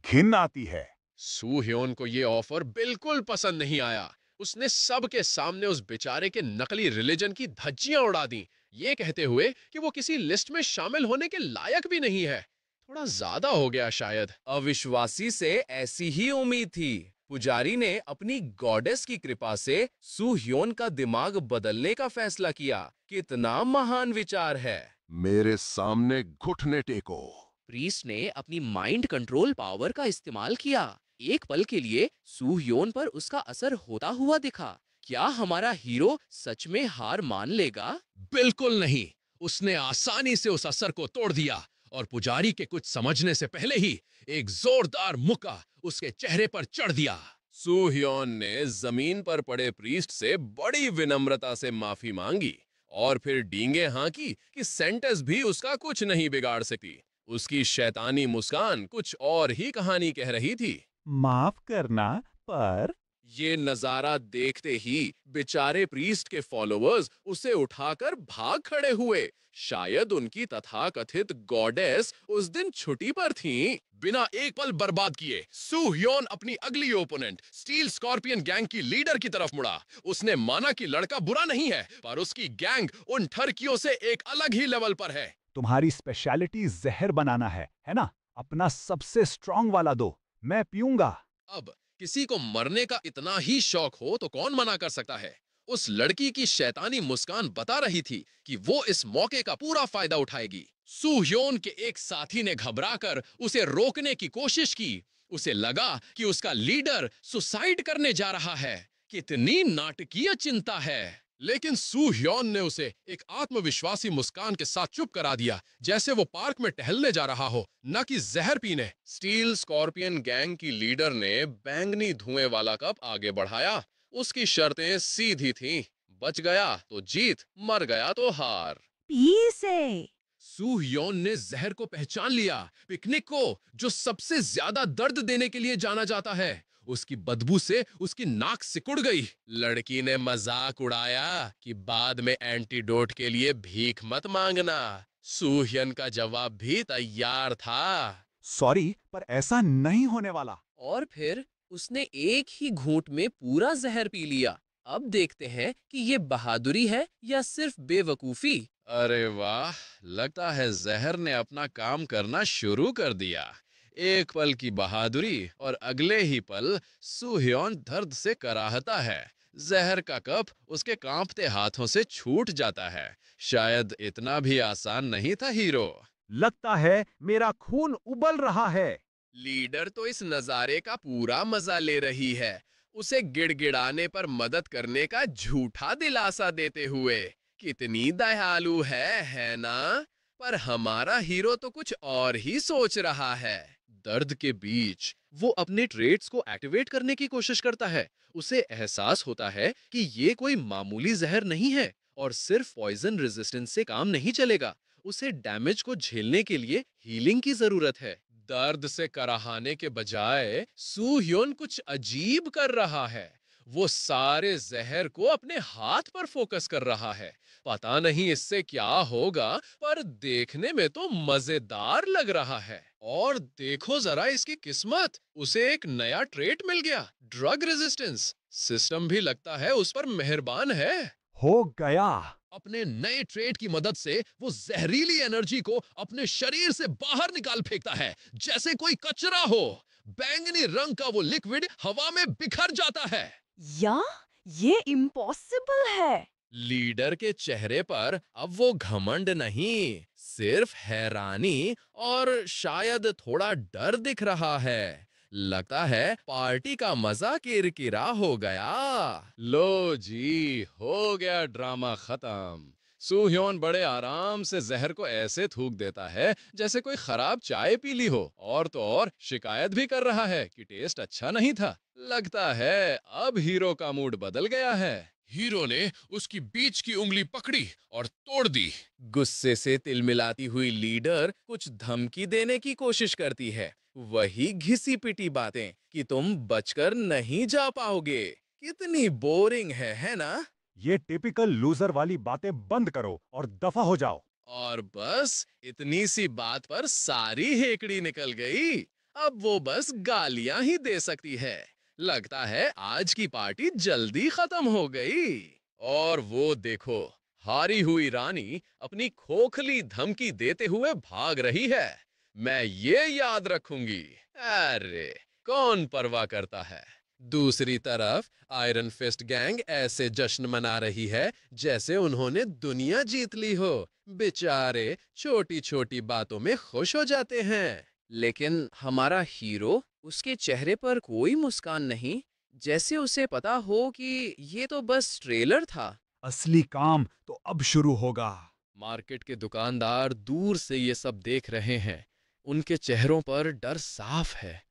घिन आती है। सू ह्योन को ये ऑफर बिल्कुल पसंद नहीं आया। उसने सबके सामने उस बेचारे के नकली रिलीजन की धज्जियां उड़ा दी, ये कहते हुए कि वो किसी लिस्ट में शामिल होने के लायक भी नहीं है। थोड़ा ज्यादा हो गया शायद। अविश्वासी से ऐसी ही उम्मीद थी। पुजारी ने अपनी गॉडेस की कृपा से सू ह्योन का दिमाग बदलने का फैसला किया। कितना महान विचार है। मेरे सामने घुटने टेको। प्रीस्ट ने अपनी माइंड कंट्रोल पावर का इस्तेमाल किया। एक पल के लिए सू ह्योन पर उसका असर होता हुआ दिखा। क्या हमारा हीरो सच में हार मान लेगा? बिल्कुल नहीं। उसने आसानी से उस असर को तोड़ दिया और पुजारी के कुछ समझने से पहले ही एक जोरदार मुक्का उसके चेहरे पर चढ़ दिया। सू ह्योन ने जमीन पर पड़े प्रीस्ट से बड़ी विनम्रता से माफी मांगी और फिर डींगे हाँकी कि सेंटेंस भी उसका कुछ नहीं बिगाड़ सकती। उसकी शैतानी मुस्कान कुछ और ही कहानी कह रही थी। माफ करना, पर ये नजारा देखते ही बेचारे प्रीस्ट के फॉलोअर्स उसे उठाकर भाग खड़े हुए। शायद उनकी तथाकथित गॉडेस उस दिन छुट्टी पर थीं। बिना एक पल बर्बाद किए सू ह्योन अपनी अगली ओपोनेंट स्टील स्कॉर्पियन गैंग की लीडर की तरफ मुड़ा। उसने माना कि लड़का बुरा नहीं है, पर उसकी गैंग उन ठरकियों से एक अलग ही लेवल पर है। तुम्हारी स्पेशलिटी जहर बनाना है ना? अपना सबसे स्ट्रांग वाला दो, मैं पीऊंगा। अब किसी को मरने का इतना ही शौक हो तो कौन मना कर सकता है। उस लड़की की शैतानी मुस्कान बता रही थी कि वो इस मौके का पूरा फायदा उठाएगी। सू ह्योन के एक साथी ने घबराकर उसे रोकने की कोशिश की। उसे लगा कि उसका लीडर सुसाइड करने जा रहा है। कितनी नाटकीय चिंता है। लेकिन सू ह्योन ने उसे एक आत्मविश्वासी मुस्कान के साथ चुप करा दिया, जैसे वो पार्क में टहलने जा रहा हो, न कि जहर पीने। स्टील स्कॉर्पियन गैंग की लीडर ने बैंगनी धुएं वाला कप आगे बढ़ाया। उसकी शर्तें सीधी थीं, बच गया तो जीत, मर गया तो हार। पी से। सू ह्योन ने जहर को पहचान लिया, पिकनिक को, जो सबसे ज्यादा दर्द देने के लिए जाना जाता है। उसकी बदबू से उसकी नाक सिकुड़ गई। लड़की ने मजाक उड़ाया कि बाद में एंटीडोट के लिए भीख मत मांगना। सू ह्योन का जवाब भी तैयार था। सॉरी, पर ऐसा नहीं होने वाला। और फिर उसने एक ही घूंट में पूरा जहर पी लिया। अब देखते हैं कि ये बहादुरी है या सिर्फ बेवकूफी। अरे वाह, लगता है जहर ने अपना काम करना शुरू कर दिया। एक पल की बहादुरी और अगले ही पल सू ह्योन दर्द से कराहता है। जहर का कप उसके कांपते हाथों से छूट जाता है। शायद इतना भी आसान नहीं था हीरो। लगता है मेरा खून उबल रहा है। लीडर तो इस नजारे का पूरा मजा ले रही है, उसे गिड़गिड़ाने पर मदद करने का झूठा दिलासा देते हुए। कितनी दयालु है ना? पर हमारा हीरो तो कुछ और ही सोच रहा है। दर्द के बीच वो अपने ट्रेड्स को एक्टिवेट करने की कोशिश करता है। उसे एहसास होता है कि ये कोई मामूली जहर नहीं है और सिर्फ पॉइजन रेजिस्टेंस से काम नहीं चलेगा। उसे डैमेज को झेलने के लिए हीलिंग की जरूरत है। दर्द से कराहने के बजाय सू ह्योन कुछ अजीब कर रहा है। वो सारे जहर को अपने हाथ पर फोकस कर रहा है। पता नहीं इससे क्या होगा, पर देखने में तो मजेदार लग रहा है। और देखो जरा इसकी किस्मत, उसे एक नया ट्रेट मिल गया, ड्रग रेजिस्टेंस। सिस्टम भी लगता है उस पर मेहरबान है। हो गया। अपने नए ट्रेट की मदद से वो जहरीली एनर्जी को अपने शरीर से बाहर निकाल फेंकता है, जैसे कोई कचरा हो। बैंगनी रंग का वो लिक्विड हवा में बिखर जाता है। या ये इम्पॉसिबल है। लीडर के चेहरे पर अब वो घमंड नहीं, सिर्फ हैरानी और शायद थोड़ा डर दिख रहा है। लगता है पार्टी का मजा किरकिरा हो गया। लो जी, हो गया ड्रामा खत्म। सूह्योन बड़े आराम से जहर को ऐसे थूक देता है जैसे कोई खराब चाय पी ली हो, और तो और शिकायत भी कर रहा है कि टेस्ट अच्छा नहीं था। लगता है अब हीरो का मूड बदल गया है। हीरो ने उसकी बीच की उंगली पकड़ी और तोड़ दी। गुस्से से तिलमिलाती हुई लीडर कुछ धमकी देने की कोशिश करती है। वही घिसी पिटी बातें कि तुम बचकर नहीं जा पाओगे। कितनी बोरिंग है ना? ये टिपिकल लूजर वाली बातें बंद करो और दफा हो जाओ। और बस इतनी सी बात पर सारी हेकड़ी निकल गई। अब वो बस गालियां ही दे सकती है। लगता है आज की पार्टी जल्दी खत्म हो गई। और वो देखो, हारी हुई रानी अपनी खोखली धमकी देते हुए भाग रही है। मैं ये याद रखूंगी। अरे कौन परवाह करता है। दूसरी तरफ आयरन फिस्ट गैंग ऐसे जश्न मना रही है जैसे उन्होंने दुनिया जीत ली हो। बेचारे छोटी छोटी बातों में खुश हो जाते हैं। लेकिन हमारा हीरो, उसके चेहरे पर कोई मुस्कान नहीं, जैसे उसे पता हो कि ये तो बस ट्रेलर था। असली काम तो अब शुरू होगा। मार्केट के दुकानदार दूर से ये सब देख रहे हैं। उनके चेहरों पर डर साफ है।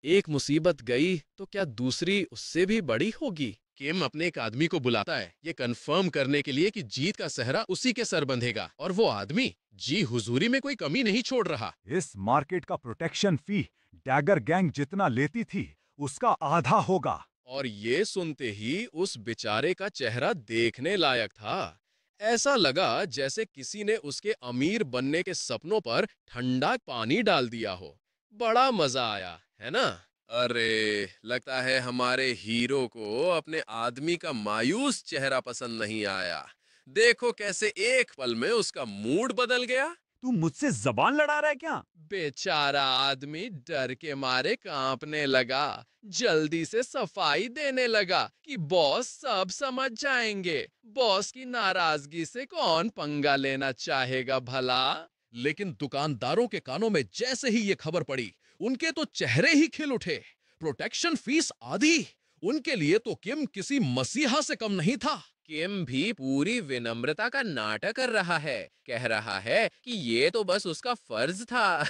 एक मुसीबत गई तो क्या दूसरी उससे भी बड़ी होगी। किम अपने एक आदमी को बुलाता है, ये कंफर्म करने के लिए कि जीत का सहरा उसी के सर बंधेगा। और वो आदमी जी हुजूरी में कोई कमी नहीं छोड़ रहा। इस मार्केट का प्रोटेक्शन फी डैगर गैंग जितना लेती थी उसका आधा होगा। और ये सुनते ही उस बेचारे का चेहरा देखने लायक था। ऐसा लगा जैसे किसी ने उसके अमीर बनने के सपनों पर ठंडा पानी डाल दिया हो। बड़ा मजा आया, है ना? अरे लगता है हमारे हीरो को अपने आदमी का मायूस चेहरा पसंद नहीं आया। देखो कैसे एक पल में उसका मूड बदल गया। तू मुझसे जबान लड़ा रहा है क्या? बेचारा आदमी डर के मारे कांपने लगा। जल्दी से सफाई देने लगा कि बॉस सब समझ जाएंगे। बॉस की नाराजगी से कौन पंगा लेना चाहेगा भला। लेकिन दुकानदारों के कानों में जैसे ही ये खबर पड़ी, उनके तो चेहरे ही खिल उठे। प्रोटेक्शन फीस आधी। उनके लिए तो किम किसी मसीहा से कम नहीं था। किम भी पूरी विनम्रता का नाटक कर रहा है, कह रहा है कि ये तो बस उसका फर्ज था।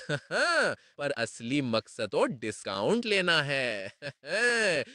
पर असली मकसद तो डिस्काउंट लेना है।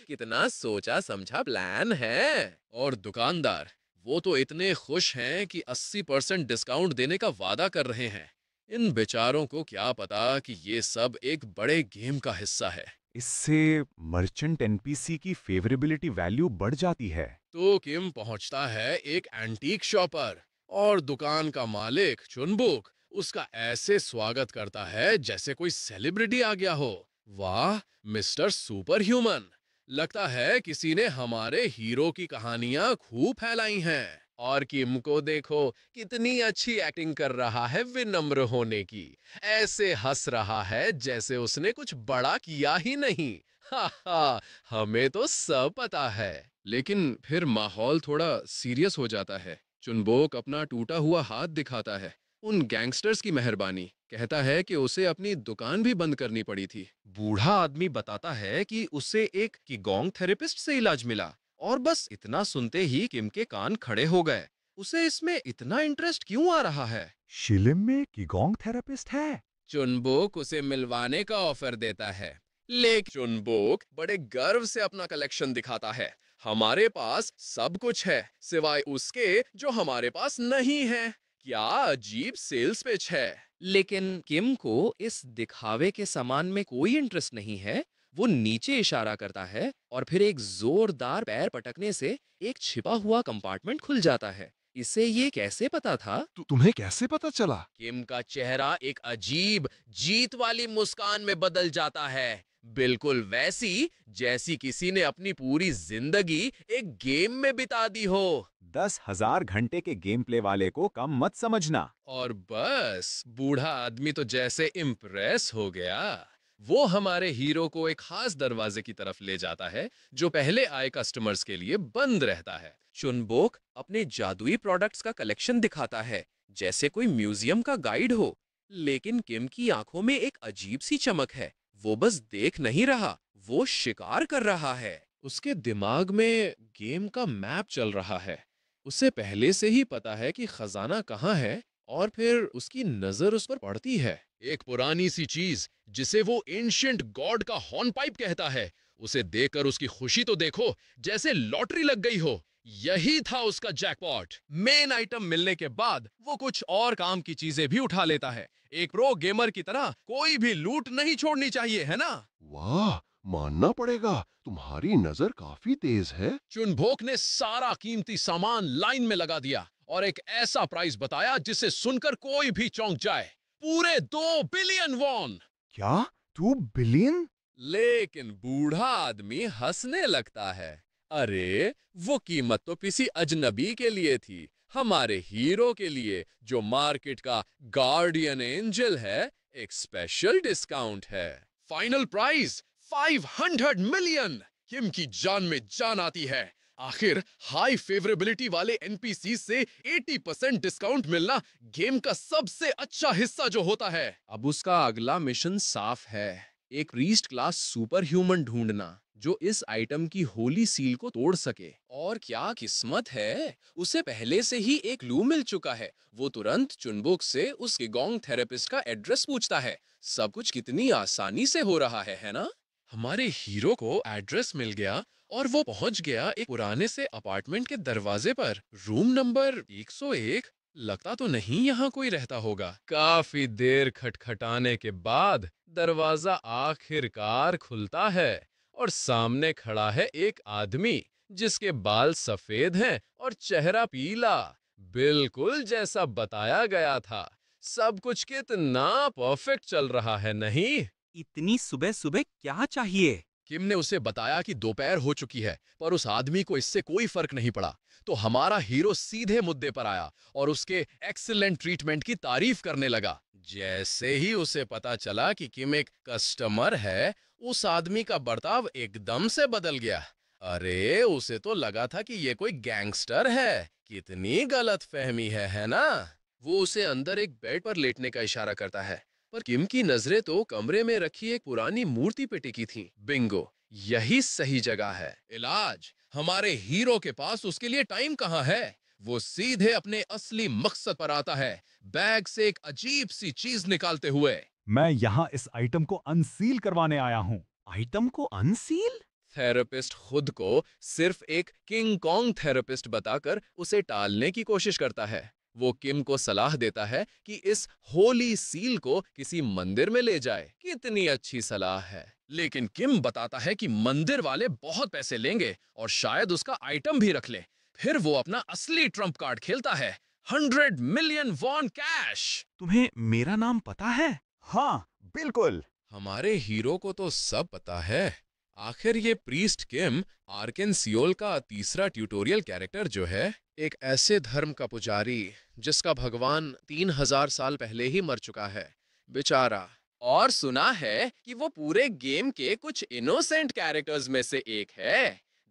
कितना सोचा समझा प्लान है। और दुकानदार वो तो इतने खुश हैं कि 80% डिस्काउंट देने का वादा कर रहे हैं। इन बेचारों को क्या पता कि ये सब एक बड़े गेम का हिस्सा है। इससे मर्चेंट एनपीसी की फेवरेबिलिटी वैल्यू बढ़ जाती है। तो किम पहुंचता है एक एंटीक शॉप पर, और दुकान का मालिक चुनबुक उसका ऐसे स्वागत करता है जैसे कोई सेलिब्रिटी आ गया हो। वाह मिस्टर सुपर ह्यूमन, लगता है किसी ने हमारे हीरो की कहानियां खूब फैलाई हैं। और किम को देखो, कितनी अच्छी एक्टिंग कर रहा है विनम्र होने की। ऐसे हंस रहा है जैसे उसने कुछ बड़ा किया ही नहीं। हा हा, हमें तो सब पता है। लेकिन फिर माहौल थोड़ा सीरियस हो जाता है। चुनबोक अपना टूटा हुआ हाथ दिखाता है। उन गैंगस्टर्स की मेहरबानी, कहता है कि उसे अपनी दुकान भी बंद करनी पड़ी थी। बूढ़ा आदमी बताता है कि उसे एक किगोंग थेरेपिस्ट से इलाज मिला। और बस इतना सुनते ही किम के कान खड़े हो गए। उसे इसमें इतना इंटरेस्ट क्यों आ रहा है? शिलिम में किगोंग थेरेपिस्ट है? चुनबोक उसे मिलवाने का ऑफर देता है। लेकिन चुनबोक बड़े गर्व से अपना कलेक्शन दिखाता है। हमारे पास सब कुछ है सिवाय उसके जो हमारे पास नहीं है। क्या अजीब सेल्स पिच है। लेकिन किम को इस दिखावे के सामान में कोई इंटरेस्ट नहीं है। वो नीचे इशारा करता है और फिर एक जोरदार पैर पटकने से एक छिपा हुआ कंपार्टमेंट खुल जाता है। इसे ये कैसे पता था? तुम्हें कैसे पता चला? किम का चेहरा एक अजीब जीत वाली मुस्कान में बदल जाता है, बिल्कुल वैसी जैसी किसी ने अपनी पूरी जिंदगी एक गेम में बिता दी हो। 10,000 घंटे के गेम प्ले वाले को कम मत समझना। और बस बूढ़ा आदमी तो जैसे इम्प्रेस हो गया। वो हमारे हीरो को एक खास दरवाजे की तरफ ले जाता है जो पहले आए कस्टमर्स के लिए बंद रहता है। चुनबोक अपने जादुई प्रोडक्ट्स का कलेक्शन दिखाता है, जैसे कोई म्यूजियम का गाइड हो। लेकिन किम की आंखों में एक अजीब सी चमक है। वो बस देख नहीं रहा, वो शिकार कर रहा है। उसके दिमाग में गेम का मैप चल रहा है। उसे पहले से ही पता है कि खजाना कहाँ है और फिर उसकी नजर उस पर पड़ती है। एक पुरानी सी चीज जिसे वो एंशिएंट गॉड का हॉर्न पाइप कहता है। उसे देखकर उसकी खुशी तो देखो, जैसे लॉटरी लग गई हो। यही था उसका जैकपॉट। मेन आइटम मिलने के बाद वो कुछ और काम की चीजें भी उठा लेता है। एक प्रो गेमर की तरह कोई भी लूट नहीं छोड़नी चाहिए, है ना? वाह, मानना पड़ेगा, तुम्हारी नजर काफी तेज है। चुनभोक ने सारा कीमती सामान लाइन में लगा दिया और एक ऐसा प्राइस बताया जिसे सुनकर कोई भी चौंक जाए। पूरे 2 बिलियन वॉन। क्या 2 बिलियन? लेकिन बूढ़ा आदमी हंसने लगता है। अरे वो कीमत तो किसी अजनबी के लिए थी, हमारे हीरो के लिए जो मार्केट का गार्डियन एंजल है। एक स्पेशल डिस्काउंट है। Final price 500 million. किम की जान में जान आती है। आखिर हाई फेवरेबिलिटी वाले एनपीसी से 80% डिस्काउंट मिलना गेम का सबसे अच्छा हिस्सा जो होता है। अब उसका अगला मिशन साफ है, एक प्रीस्ट क्लास सुपर ह्यूमन ढूंढना जो इस आइटम की होली सील को तोड़ सके। और क्या किस्मत है, उसे पहले से ही एक क्लू मिल चुका है। वो तुरंत चुनबुक से उस किगोंग थेरेपिस्ट का एड्रेस पूछता है। सब कुछ कितनी आसानी से हो रहा है ना? हमारे हीरो को एड्रेस मिल गया और वो पहुंच गया एक पुराने से अपार्टमेंट के दरवाजे पर। Room number 101। लगता तो नहीं यहाँ कोई रहता होगा। काफी देर खटखटाने के बाद दरवाजा आखिरकार खुलता है और सामने खड़ा है एक आदमी जिसके बाल सफेद हैं और चेहरा पीला, बिल्कुल जैसा बताया गया था। सब कुछ कितना परफेक्ट चल रहा है, नहीं? इतनी सुबह सुबह क्या चाहिए? किम ने उसे बताया कि दोपहर हो चुकी है, पर उस आदमी को इससे कोई फर्क नहीं पड़ा। तो हमारा हीरो सीधे मुद्दे पर आया और उसके एक्सीलेंट ट्रीटमेंट की तारीफ करने लगा। जैसे ही उसे पता चला कि किम एक कस्टमर है, उस आदमी का बर्ताव एकदम से बदल गया। अरे उसे तो लगा था कि ये कोई गैंगस्टर है। कितनी गलतफहमी है ना? वो उसे अंदर एक बेड पर लेटने का इशारा करता है, पर किम की नजरें तो कमरे में रखी एक पुरानी मूर्ति पे टिकी थी। बिंगो, यही सही जगह है। इलाज। हमारे हीरो के पास उसके लिए टाइम कहाँ है? वो सीधे अपने असली मकसद पर आता है, बैग से एक अजीब सी चीज निकालते हुए। मैं यहाँ इस आइटम को अनसील करवाने आया हूँ। आइटम को अनसील? थेरेपिस्ट खुद को सिर्फ एक किंग कॉन्ग थेरेपिस्ट बताकर उसे टालने की कोशिश करता है। वो किम को सलाह देता है कि इस होली सील को किसी मंदिर में ले जाए। कितनी अच्छी सलाह है। लेकिन किम बताता है कि मंदिर वाले बहुत पैसे लेंगे और शायद उसका आइटम भी रख ले। फिर वो अपना असली ट्रम्प कार्ड खेलता है, 100 मिलियन वॉन कैश। तुम्हें मेरा नाम पता है? हाँ, बिल्कुल। हमारे हीरो को तो सब पता है। आखिर ये प्रीस्ट किम आर्केन सियोल का तीसरा ट्यूटोरियल कैरेक्टर जो है, एक ऐसे धर्म का पुजारी जिसका भगवान 3000 साल पहले ही मर चुका है, बेचारा। और सुना है कि वो पूरे गेम के कुछ इनोसेंट कैरेक्टर्स में से एक है।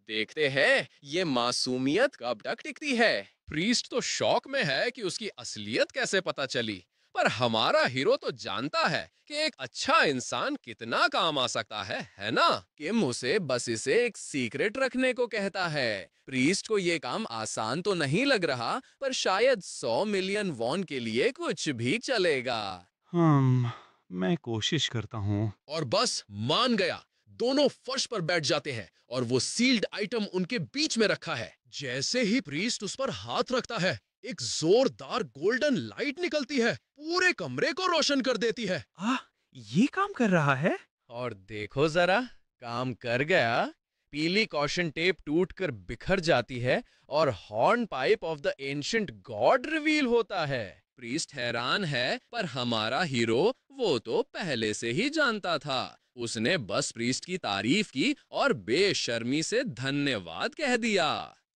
देखते हैं ये मासूमियत कब तक टिकती है। प्रीस्ट तो शौक में है कि उसकी असलियत कैसे पता चली, पर हमारा हीरो तो जानता है कि एक अच्छा इंसान कितना काम आ सकता है ना? किम उसे बस इसे एक सीक्रेट रखने को कहता है। प्रीस्ट को ये काम आसान तो नहीं लग रहा, पर शायद 100 मिलियन वॉन के लिए कुछ भी चलेगा। मैं कोशिश करता हूँ। और बस मान गया। दोनों फर्श पर बैठ जाते हैं और वो सील्ड आइटम उनके बीच में रखा है। जैसे ही प्रीस्ट उस पर हाथ रखता है, एक जोरदार गोल्डन लाइट निकलती है, पूरे कमरे को रोशन कर देती है। ये काम कर रहा है? और देखो जरा, काम कर गया। पीली कॉशन टेप टूटकर बिखर जाती है और horn pipe of the ancient God reveal होता है। प्रीस्ट हैरान है, पर हमारा हीरो वो तो पहले से ही जानता था। उसने बस प्रीस्ट की तारीफ की और बेशर्मी से धन्यवाद कह दिया।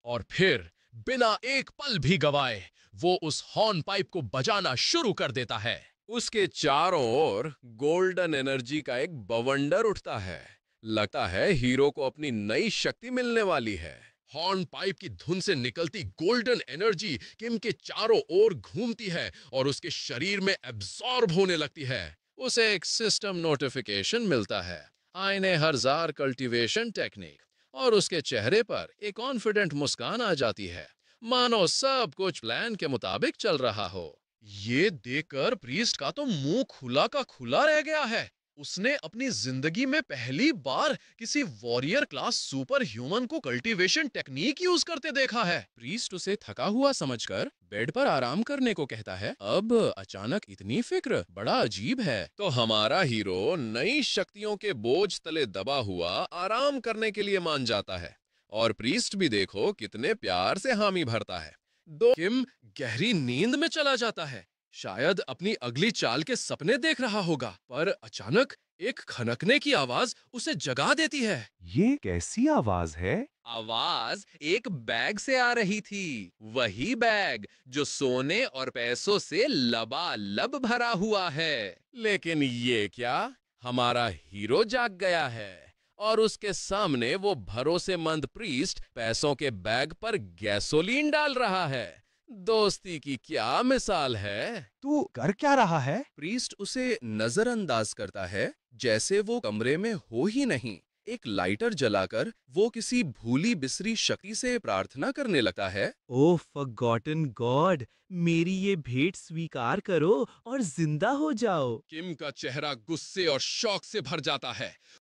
और फिर बिना एक पल भी गवाए वो उस हॉर्न पाइप को बजाना शुरू कर देता है। उसके चारों ओर गोल्डन एनर्जी का एक बवंडर उठता है। लगता है हीरो को अपनी नई शक्ति मिलने वाली है। हॉर्न पाइप की धुन से निकलती गोल्डन एनर्जी किम के चारों ओर घूमती है और उसके शरीर में एब्सॉर्ब होने लगती है। उसे एक सिस्टम नोटिफिकेशन मिलता है, आईने हरजार कल्टीवेशन टेक्निक, और उसके चेहरे पर एक कॉन्फिडेंट मुस्कान आ जाती है, मानो सब कुछ प्लान के मुताबिक चल रहा हो। ये देखकर प्रीस्ट का तो मुंह खुला का खुला रह गया है। उसने अपनी जिंदगी में पहली बार किसी वॉरियर क्लास सुपर ह्यूमन को कल्टीवेशन टेक्निक यूज करते देखा है। प्रीस्ट उसे थका हुआ समझकर बेड पर आराम करने को कहता है। अब अचानक इतनी फिक्र, बड़ा अजीब है। तो हमारा हीरो नई शक्तियों के बोझ तले दबा हुआ आराम करने के लिए मान जाता है। और प्रीस्ट भी देखो कितने प्यार से हामी भरता है। किम गहरी नींद में चला जाता है, शायद अपनी अगली चाल के सपने देख रहा होगा, पर अचानक एक खनकने की आवाज उसे जगा देती है। ये कैसी आवाज है? आवाज एक बैग से आ रही थी, वही बैग जो सोने और पैसों से लबालब भरा हुआ है। लेकिन ये क्या, हमारा हीरो जाग गया है और उसके सामने वो भरोसेमंद प्रीस्ट पैसों के बैग पर गैसोलीन डाल रहा है। दोस्ती की क्या मिसाल है। तू कर क्या रहा है? प्रीस्ट उसे नजरअंदाज करता है, जैसे वो कमरे में हो ही नहीं। एक लाइटर जलाकर वो किसी भूली बिसरी शक्ति से प्रार्थना करने लगता है। ओ फॉरगॉटन गॉड, मेरी ये भेंट स्वीकार करो और जिंदा हो जाओ। किम का चेहरा गुस्से और शौक से भर जाता है।